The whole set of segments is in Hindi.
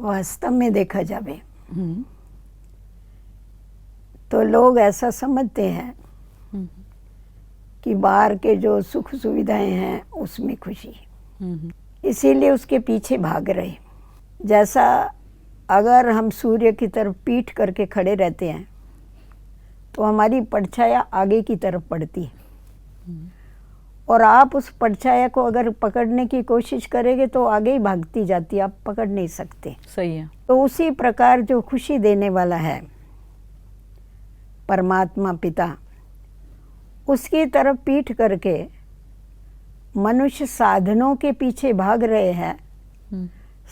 वास्तव में देखा जावे तो लोग ऐसा समझते हैं कि बाहर के जो सुख सुविधाएं हैं उसमें खुशी, इसीलिए उसके पीछे भाग रहे। जैसा अगर हम सूर्य की तरफ पीठ करके खड़े रहते हैं तो हमारी परछाया आगे की तरफ पड़ती है, और आप उस परछाया को अगर पकड़ने की कोशिश करेंगे तो आगे ही भागती जाती है, आप पकड़ नहीं सकते। सही है। तो उसी प्रकार जो खुशी देने वाला है परमात्मा पिता, उसकी तरफ पीठ करके मनुष्य साधनों के पीछे भाग रहे हैं।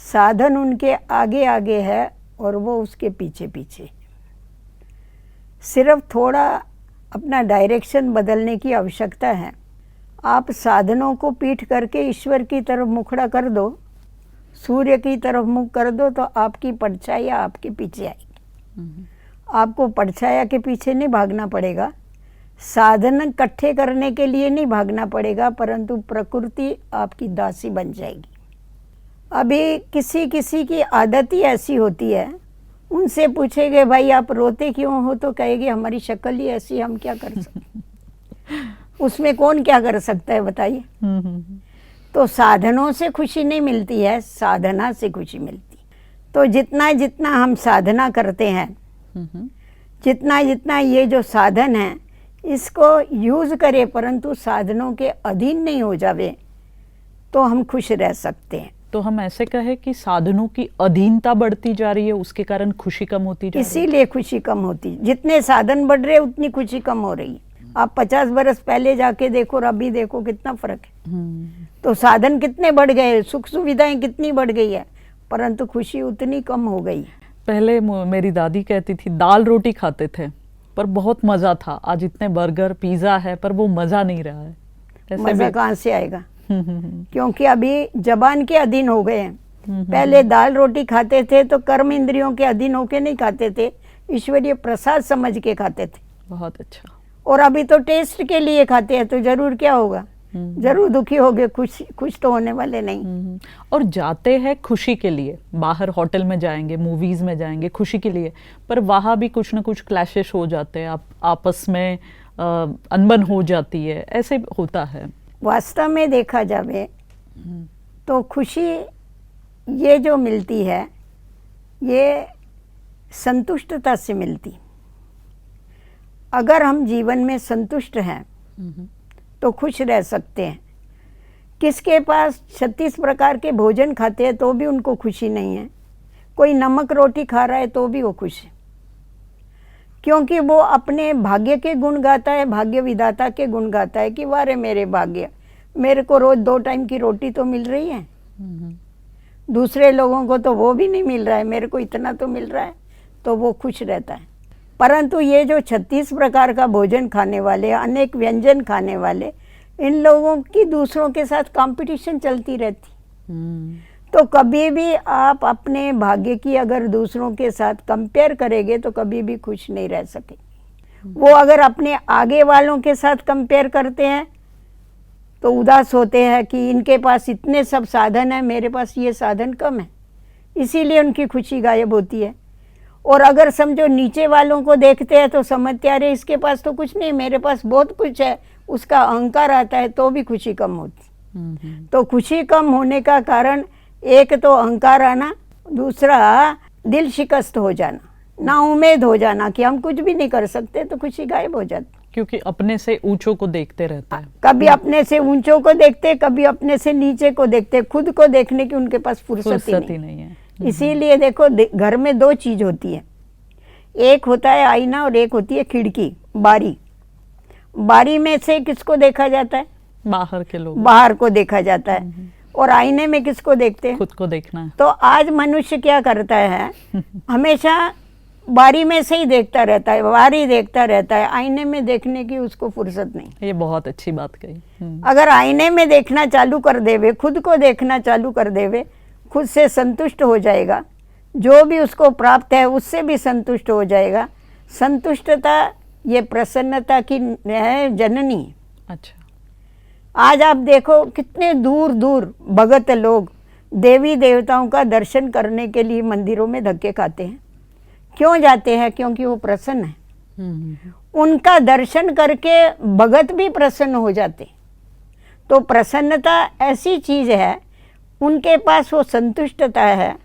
साधन उनके आगे आगे है और वो उसके पीछे पीछे। सिर्फ थोड़ा अपना डायरेक्शन बदलने की आवश्यकता है। आप साधनों को पीठ करके ईश्वर की तरफ मुखड़ा कर दो, सूर्य की तरफ मुख कर दो, तो आपकी परछाया आपके पीछे आएगी। आपको परछाया के पीछे नहीं भागना पड़ेगा, साधन इकट्ठे करने के लिए नहीं भागना पड़ेगा, परंतु प्रकृति आपकी दासी बन जाएगी। अभी किसी किसी की आदत ही ऐसी होती है, उनसे पूछेंगे भाई आप रोते क्यों हो, तो कहेंगे हमारी शक्ल ही ऐसी, हम क्या कर सकते उसमें कौन क्या कर सकता है बताइए। तो साधनों से खुशी नहीं मिलती है, साधना से खुशी मिलती। तो जितना जितना हम साधना करते हैं, जितना जितना ये जो साधन है इसको यूज करें, परंतु साधनों के अधीन नहीं हो जावे, तो हम खुश रह सकते हैं। तो हम ऐसे कहें कि साधनों की अधीनता बढ़ती जा रही है, उसके कारण खुशी कम होती जा रही है। इसीलिए खुशी कम होती, जितने साधन बढ़ रहे उतनी खुशी कम हो रही है। आप 50 बरस पहले जाके देखो और अभी देखो कितना फर्क है। तो साधन कितने बढ़ गए, सुख सुविधाएं कितनी बढ़ गई है, परंतु खुशी उतनी कम हो गई। पहले मेरी दादी कहती थी दाल रोटी खाते थे पर बहुत मजा था, आज इतने बर्गर पिज्जा है पर वो मजा नहीं रहा है। मजा कहाँ से आएगा क्योंकि अभी जबान के अधीन हो गए हैं। पहले दाल रोटी खाते थे तो कर्म इंद्रियों के अधीन होके नहीं खाते थे, ईश्वरीय प्रसाद समझ के खाते थे। बहुत अच्छा। और अभी तो टेस्ट के लिए खाते हैं, तो जरूर क्या होगा, जरूर दुखी होगे, खुश तो होने वाले नहीं। और जाते हैं खुशी के लिए, बाहर होटल में जाएंगे, मूवीज में जाएंगे खुशी के लिए, पर वहाँ भी कुछ ना कुछ क्लैशेस हो जाते हैं, आपस में अनबन हो जाती है, ऐसे होता है। वास्तव में देखा जावे तो खुशी ये जो मिलती है ये संतुष्टता से मिलती। अगर हम जीवन में संतुष्ट हैं तो खुश रह सकते हैं। किसके पास 36 प्रकार के भोजन खाते हैं तो भी उनको खुशी नहीं है, कोई नमक रोटी खा रहा है तो भी वो खुश है, क्योंकि वो अपने भाग्य के गुण गाता है, भाग्य विधाता के गुण गाता है कि वारे मेरे भाग्य, मेरे को रोज 2 टाइम की रोटी तो मिल रही है, दूसरे लोगों को तो वो भी नहीं मिल रहा है, मेरे को इतना तो मिल रहा है, तो वो खुश रहता है। परंतु ये जो 36 प्रकार का भोजन खाने वाले, अनेक व्यंजन खाने वाले, इन लोगों की दूसरों के साथ कंपटीशन चलती रहती। तो कभी भी आप अपने भाग्य की अगर दूसरों के साथ कंपेयर करेंगे तो कभी भी खुश नहीं रह सके। वो अगर अपने आगे वालों के साथ कंपेयर करते हैं तो उदास होते हैं कि इनके पास इतने सब साधन है, मेरे पास ये साधन कम है, इसीलिए उनकी खुशी गायब होती है। और अगर समझो नीचे वालों को देखते हैं तो समझते अरे इसके पास तो कुछ नहीं, मेरे पास बहुत कुछ है, उसका अहंकार आता है तो भी खुशी कम होती। तो खुशी कम होने का कारण एक तो अहंकार आना, दूसरा दिल शिकस्त हो जाना, ना उम्मीद हो जाना कि हम कुछ भी नहीं कर सकते, तो खुशी गायब हो जाती। क्योंकि अपने से ऊंचों को देखते रहता है, कभी अपने से ऊंचों को देखते, कभी अपने से नीचे को देखते, खुद को देखने की उनके पास फुर्सत ही नहीं है। इसीलिए देखो घर में 2 चीज होती है, एक होता है आईना और एक होती है खिड़की, बारी। बारी में से किसको देखा जाता है? बाहर के लोग, बाहर को देखा जाता है। और आईने में किसको देखते हैं? खुद को देखना है। तो आज मनुष्य क्या करता है, हमेशा बारी में से ही देखता रहता है, बारी देखता रहता है, आईने में देखने की उसको फुर्सत नहीं। ये बहुत अच्छी बात कही। अगर आईने में देखना चालू कर देवे, खुद को देखना चालू कर देवे, खुद से संतुष्ट हो जाएगा, जो भी उसको प्राप्त है उससे भी संतुष्ट हो जाएगा। संतुष्टता ये प्रसन्नता की है जननी। अच्छा। आज आप देखो कितने दूर दूर भगत लोग देवी देवताओं का दर्शन करने के लिए मंदिरों में धक्के खाते हैं। क्यों जाते हैं? क्योंकि वो प्रसन्न है। उनका दर्शन करके भगत भी प्रसन्न हो जाते। तो प्रसन्नता ऐसी चीज है, उनके पास वो संतुष्टता है,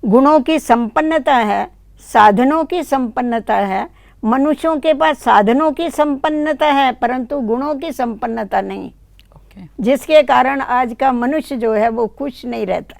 गुणों की संपन्नता है, साधनों की संपन्नता है। मनुष्यों के पास साधनों की संपन्नता है परंतु गुणों की संपन्नता नहीं, जिसके कारण आज का मनुष्य जो है वो खुश नहीं रहता।